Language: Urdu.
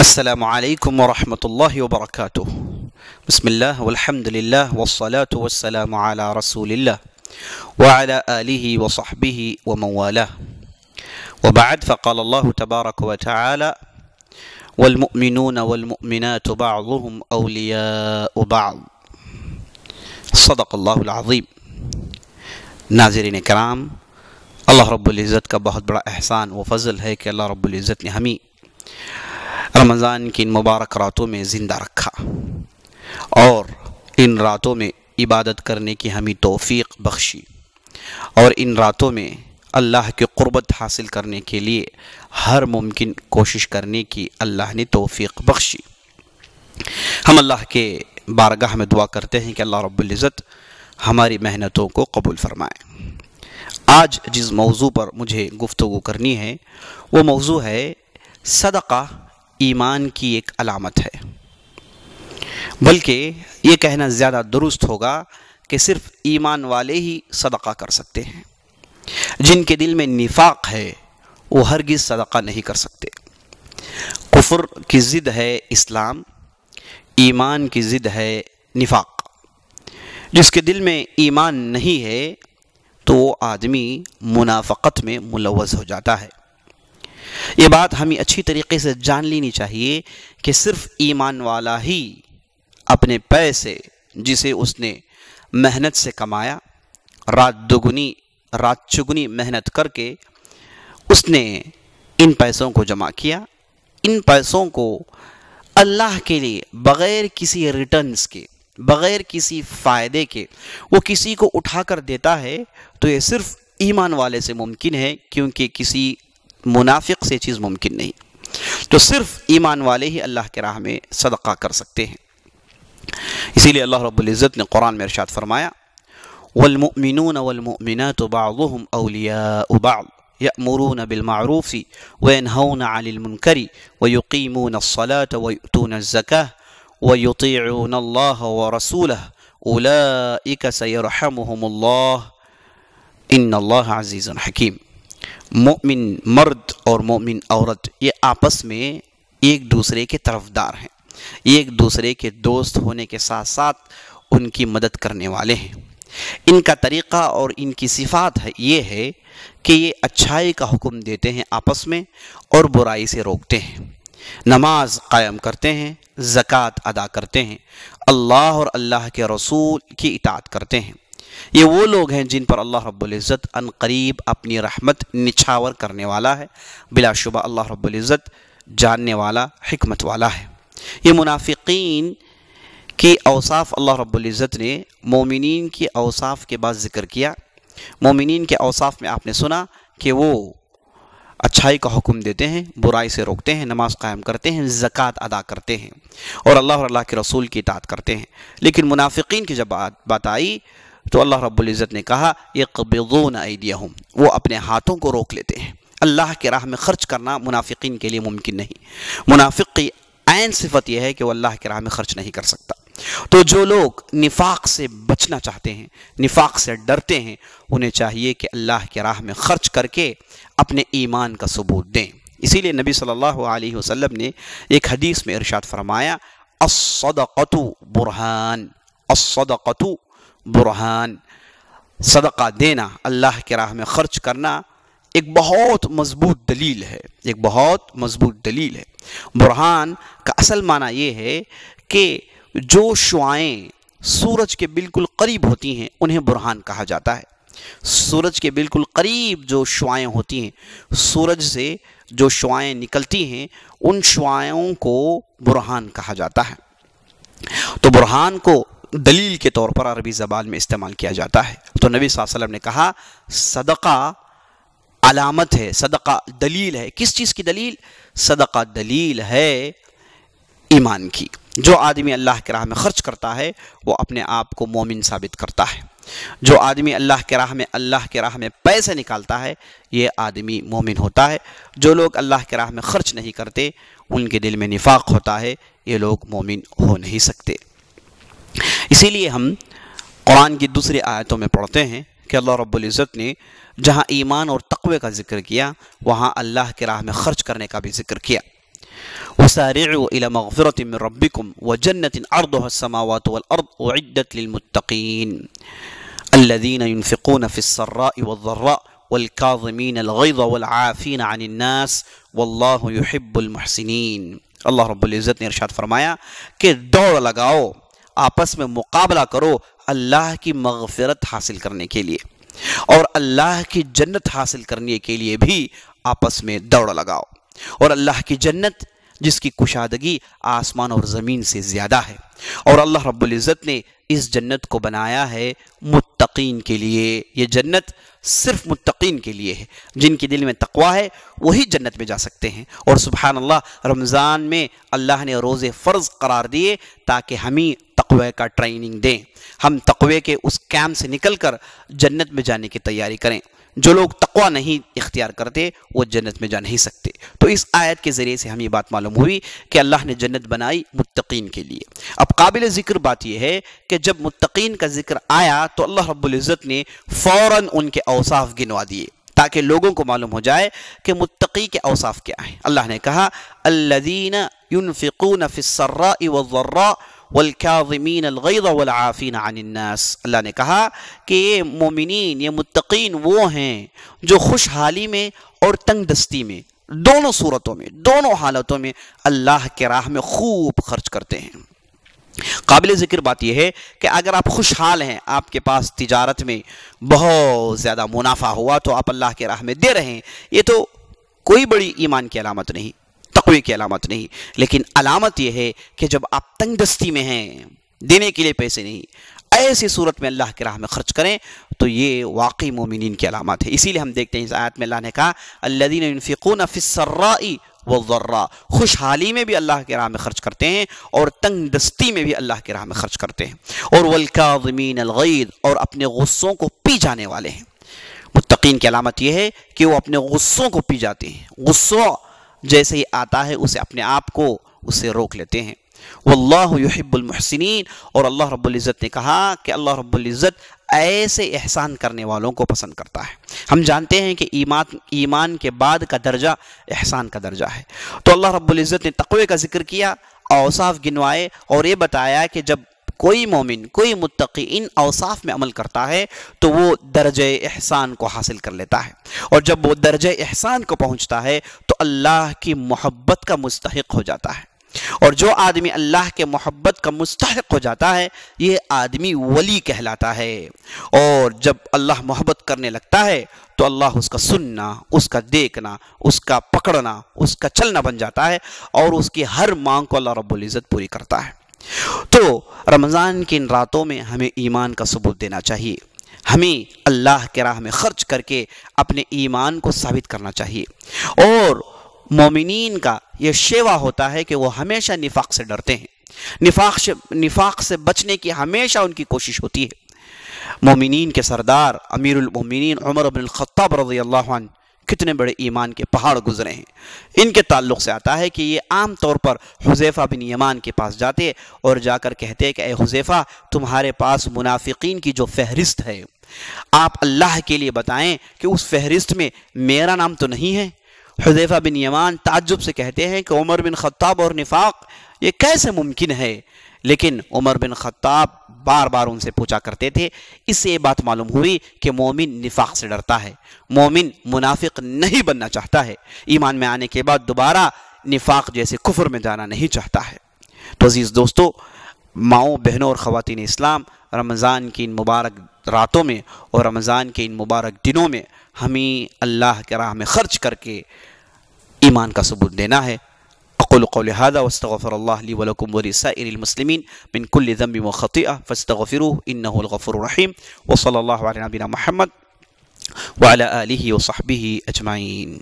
السلام علیکم ورحمۃ اللہ وبرکاتہ۔ بسم اللہ والحمد للہ والصلاة والسلام علی رسول اللہ وعلی آلہ وصحبہ ومن والاه وبعد، فقال اللہ تبارک وتعالی والمؤمنون والمؤمنات بعضهم اولیاء بعض، صدق اللہ العظیم۔ ناظرین کرام، اللہ رب العزت کا بہت بڑا احسان و فضل ہے کہ اللہ رب العزت نے ہمیں رمضان کی ان مبارک راتوں میں زندہ رکھا اور ان راتوں میں عبادت کرنے کی ہمیں توفیق بخشی، اور ان راتوں میں اللہ کی قربت حاصل کرنے کے لیے ہر ممکن کوشش کرنے کی اللہ نے توفیق بخشی۔ ہم اللہ کے بارگاہ میں دعا کرتے ہیں کہ اللہ رب العزت ہماری محنتوں کو قبول فرمائے۔ آج جس موضوع پر مجھے گفتگو کرنی ہے وہ موضوع ہے صدقہ ایمان کی ایک علامت ہے، بلکہ یہ کہنا زیادہ درست ہوگا کہ صرف ایمان والے ہی صدقہ کر سکتے ہیں۔ جن کے دل میں نفاق ہے وہ ہرگز صدقہ نہیں کر سکتے۔ کفر کی ضد ہے اسلام، ایمان کی ضد ہے نفاق۔ جس کے دل میں ایمان نہیں ہے تو وہ آدمی منافقت میں ملوث ہو جاتا ہے۔ یہ بات ہمیں اچھی طریقے سے جان لینی چاہیے کہ صرف ایمان والا ہی اپنے پیسے، جسے اس نے محنت سے کمایا، رات چگنی محنت کر کے اس نے ان پیسوں کو جمع کیا، ان پیسوں کو اللہ کے لیے بغیر کسی ریٹرنز کے، بغیر کسی فائدے کے وہ کسی کو اٹھا کر دیتا ہے، تو یہ صرف ایمان والے سے ممکن ہے، کیونکہ کسی منافق سے چیز ممکن نہیں۔ تو صرف ایمان والے ہی اللہ کے راہ میں صدقہ کر سکتے ہیں۔ اسی لیے اللہ رب العزت نے قرآن میں ارشاد فرمایا والمؤمنون والمؤمنات بعضهم اولیاء بعض یأمرون بالمعروف وینہون عن المنکر ویقیمون الصلاة ویؤتون الزکاة ویطیعون اللہ ورسولہ اولئک سیرحمهم اللہ ان اللہ عزیز حکیم۔ مومن مرد اور مومن عورت یہ آپس میں ایک دوسرے کے طرفدار ہیں، ایک دوسرے کے دوست ہونے کے ساتھ ساتھ ان کی مدد کرنے والے ہیں۔ ان کا طریقہ اور ان کی صفات یہ ہے کہ یہ اچھائی کا حکم دیتے ہیں آپس میں اور برائی سے روکتے ہیں، نماز قائم کرتے ہیں، زکوٰۃ ادا کرتے ہیں، اللہ اور اللہ کے رسول کی اطاعت کرتے ہیں۔ یہ وہ لوگ ہیں جن پر اللہ رب العزت ان قریب اپنی رحمت نچھاور کرنے والا ہے۔ بلا شبہ اللہ رب العزت جاننے والا، حکمت والا ہے۔ یہ منافقین کی اوصاف اللہ رب العزت نے مومنین کی اوصاف کے بعد ذکر کیا۔ مومنین کے اوصاف میں آپ نے سنا کہ وہ اچھائی کا حکم دیتے ہیں، برائی سے روکتے ہیں، نماز قائم کرتے ہیں، زکوٰۃ ادا کرتے ہیں اور اللہ کے رسول کی اطاعت کرتے ہیں۔ لیکن منافقین کی جب بات آئی تو اللہ رب العزت نے کہا یقبضون ایدیہم، وہ اپنے ہاتھوں کو روک لیتے ہیں۔ اللہ کے راہ میں خرچ کرنا منافقین کے لیے ممکن نہیں۔ منافق کی عین صفت یہ ہے کہ وہ اللہ کے راہ میں خرچ نہیں کر سکتا۔ تو جو لوگ نفاق سے بچنا چاہتے ہیں، نفاق سے ڈرتے ہیں، انہیں چاہیے کہ اللہ کے راہ میں خرچ کر کے اپنے ایمان کا ثبوت دیں۔ اسی لیے نبی صلی اللہ علیہ وسلم نے ایک حدیث میں ارشاد فرمایا الصدقۃ برہان، الصدقۃ برہان، صدقہ دینا، اللہ کے راہ میں خرچ کرنا ایک بہت مضبوط دلیل ہے، ایک بہت مضبوط دلیل ہے۔ برہان کا اصل معنی یہ ہے کہ جو شعائیں سورج کے بالکل قریب ہوتی ہیں انہیں برہان کہا جاتا ہے۔ سورج کے بالکل قریب جو شعائیں ہوتی ہیں، سورج سے جو شعائیں نکلتی ہیں، ان شعائوں کو برہان کہا جاتا ہے۔ تو برہان کو دلیل کے طور پر عربی زبان میں استعمال کیا جاتا ہے۔ تو نبی صلی اللہ علیہ وسلم نے کہا صدقہ علامت ہے، صدقہ دلیل ہے۔ کس چیز کی دلیل؟ صدقہ دلیل ہے ایمان کی۔ جو آدمی اللہ کے راہ میں خرچ کرتا ہے وہ اپنے آپ کو مومن ثابت کرتا ہے۔ جو آدمی اللہ کے راہ میں پیسے نکالتا ہے یہ آدمی مومن ہوتا ہے۔ جو لوگ اللہ کے راہ میں خرچ نہیں کرتے ان کے دل میں نفاق ہوتا ہے، یہ لوگ مومن ہو نہیں سکتے۔ اسی لیے ہم قرآن کی دوسری آیتوں میں پڑھتے ہیں کہ اللہ رب العزت نے جہاں ایمان اور تقوی کا ذکر کیا وہاں اللہ کے راہ میں خرچ کرنے کا بھی ذکر کیا۔ وسارعوا إلى مغفرة من ربكم وجنة عرضها السماوات والأرض أعدت للمتقين الذين ينفقون في السراء والضراء والكاظمين الغيظ والعافين عن الناس واللہ يحب المحسنین۔ اللہ رب العزت نے ارشاد فرمایا کہ دوڑ لگاؤ، آپس میں مقابلہ کرو اللہ کی مغفرت حاصل کرنے کے لیے، اور اللہ کی جنت حاصل کرنے کے لیے بھی آپس میں دوڑ لگاؤ۔ اور اللہ کی جنت جس کی کشادگی آسمان اور زمین سے زیادہ ہے، اور اللہ رب العزت نے اس جنت کو بنایا ہے متقین کے لیے۔ یہ جنت صرف متقین کے لیے ہے، جن کے دل میں تقوی ہے وہی جنت میں جا سکتے ہیں۔ اور سبحان اللہ، رمضان میں اللہ نے روزے فرض قرار دیے تاکہ ہمیں تقوی کا ٹریننگ دیں، ہم تقوی کے اس کیمپ سے نکل کر جنت میں جانے کی تیاری کریں۔ جو لوگ تقوی نہیں اختیار کرتے وہ جنت میں جا نہیں سکتے۔ تو اس آیت کے ذریعے سے ہمیں یہ بات معلوم ہوئی کہ اللہ نے جنت بنائی متقین کے لیے۔ اب قابل ذکر بات یہ ہے کہ جب متقین کا ذکر آیا تو اللہ رب العزت نے فوراً ان کے اوصاف گنوا دیے تاکہ لوگوں کو معلوم ہو جائے کہ متقی کے اوصاف کیا ہیں۔ اللہ نے کہا الذین ينفقون فی السراء والضراء والکاظمین الغیظ والعافین عن الناس۔ اللہ نے کہا کہ یہ مومنین، یہ متقین وہ ہیں جو خوشحالی میں اور تنگ دستی میں، دونوں صورتوں میں، دونوں حالتوں میں اللہ کے راہ میں خوب خرچ کرتے ہیں۔ قابل ذکر بات یہ ہے کہ اگر آپ خوشحال ہیں، آپ کے پاس تجارت میں بہت زیادہ منافع ہوا تو آپ اللہ کے راہ میں دے رہے ہیں، یہ تو کوئی بڑی ایمان کی علامت نہیں، تقوی کی علامت نہیں، لیکن علامت یہ ہے کہ جب آپ تنگ دستی میں ہیں، دینے کے لیے پیسے نہیں، ایسی صورت میں اللہ کے راہ میں خرچ کریں تو یہ واقعی مومنین کی علامات ہے۔ اسی لیے ہم دیکھتے ہیں اس آیت میں اللہ نے کہا الذین ينفقون فی السراء والضراء، خوشحالی میں بھی اللہ کے راہ میں خرچ کرتے ہیں اور تنگ دستی میں بھی اللہ کے راہ میں خرچ کرتے ہیں، اور والکاظمین الغیظ، اور اپنے غصوں کو پی جانے والے ہیں۔ متقین کی علامت یہ ہے کہ وہ اپنے غصوں کو پی جاتے ہیں، غصہ جیسے ہی آتا ہے اسے اپنے آپ کو اسے روک لیتے ہیں۔ واللہ یحب المحسنین، اور اللہ رب العزت نے کہا کہ اللہ رب العزت ایسے احسان کرنے والوں کو پسند کرتا ہے۔ ہم جانتے ہیں کہ ایمان کے بعد کا درجہ احسان کا درجہ ہے، تو اللہ رب العزت نے تقوی کا ذکر کیا، اوصاف گنوائے، اور یہ بتایا کہ جب کوئی مومن، کوئی متقی ان اوصاف میں عمل کرتا ہے تو وہ درجہ احسان کو حاصل کر لیتا ہے، اور جب وہ درجہ احسان کو پہنچتا ہے تو اللہ کی محبت کا مستحق ہو جاتا ہے۔ اور جو آدمی اللہ کے محبت کا مستحق ہو جاتا ہے یہ آدمی ولی کہلاتا ہے، اور جب اللہ محبت کرنے لگتا ہے تو اللہ اس کا سننا، اس کا دیکھنا، اس کا پکڑنا، اس کا چلنا بن جاتا ہے، اور اس کی ہر مانگ کو اللہ رب العزت پوری کرتا ہے۔ تو رمضان کی ان راتوں میں ہمیں ایمان کا ثبوت دینا چاہیے، ہمیں اللہ کے راہ میں خرچ کر کے اپنے ایمان کو ثابت کرنا چاہیے۔ اور مومنین کا یہ شیوا ہوتا ہے کہ وہ ہمیشہ نفاق سے ڈرتے ہیں، نفاق سے بچنے کی ہمیشہ ان کی کوشش ہوتی ہے۔ مومنین کے سردار امیر المومنین عمر بن الخطاب رضی اللہ عنہ کتنے بڑے ایمان کے پہاڑ گزرے ہیں۔ ان کے تعلق سے آتا ہے کہ یہ عام طور پر حذیفہ بن یمان کے پاس جاتے اور جا کر کہتے کہ اے حذیفہ، تمہارے پاس منافقین کی جو فہرست ہے آپ اللہ کے لیے بتائیں کہ اس فہرست میں میرا نام تو نہیں ہے۔ حذیفہ بن یمان تعجب سے کہتے ہیں کہ عمر بن خطاب اور نفاق یہ کیسے ممکن ہے؟ لیکن عمر بن خطاب بار بار ان سے پوچھا کرتے تھے۔ اس سے یہ بات معلوم ہوئی کہ مومن نفاق سے ڈرتا ہے، مومن منافق نہیں بننا چاہتا ہے، ایمان میں آنے کے بعد دوبارہ نفاق جیسے کفر میں جانا نہیں چاہتا ہے۔ تو عزیز دوستو، ماؤں، بہنوں اور خواتین اسلام، رمضان کی ان مبارک راتوں میں اور رمضان کے ان مبارک دنوں میں ہمیں اللہ کے راہ میں خرچ کر کے ایمان کا ثبوت دینا ہے۔ اقول قولی هذا واستغفر الله لي ولكم ولسائر المسلمين من كل ذنب وخطيئة فاستغفروه إنه الغفور الرحيم، وصلى الله على نبينا محمد وعلى آله وصحبه أجمعين۔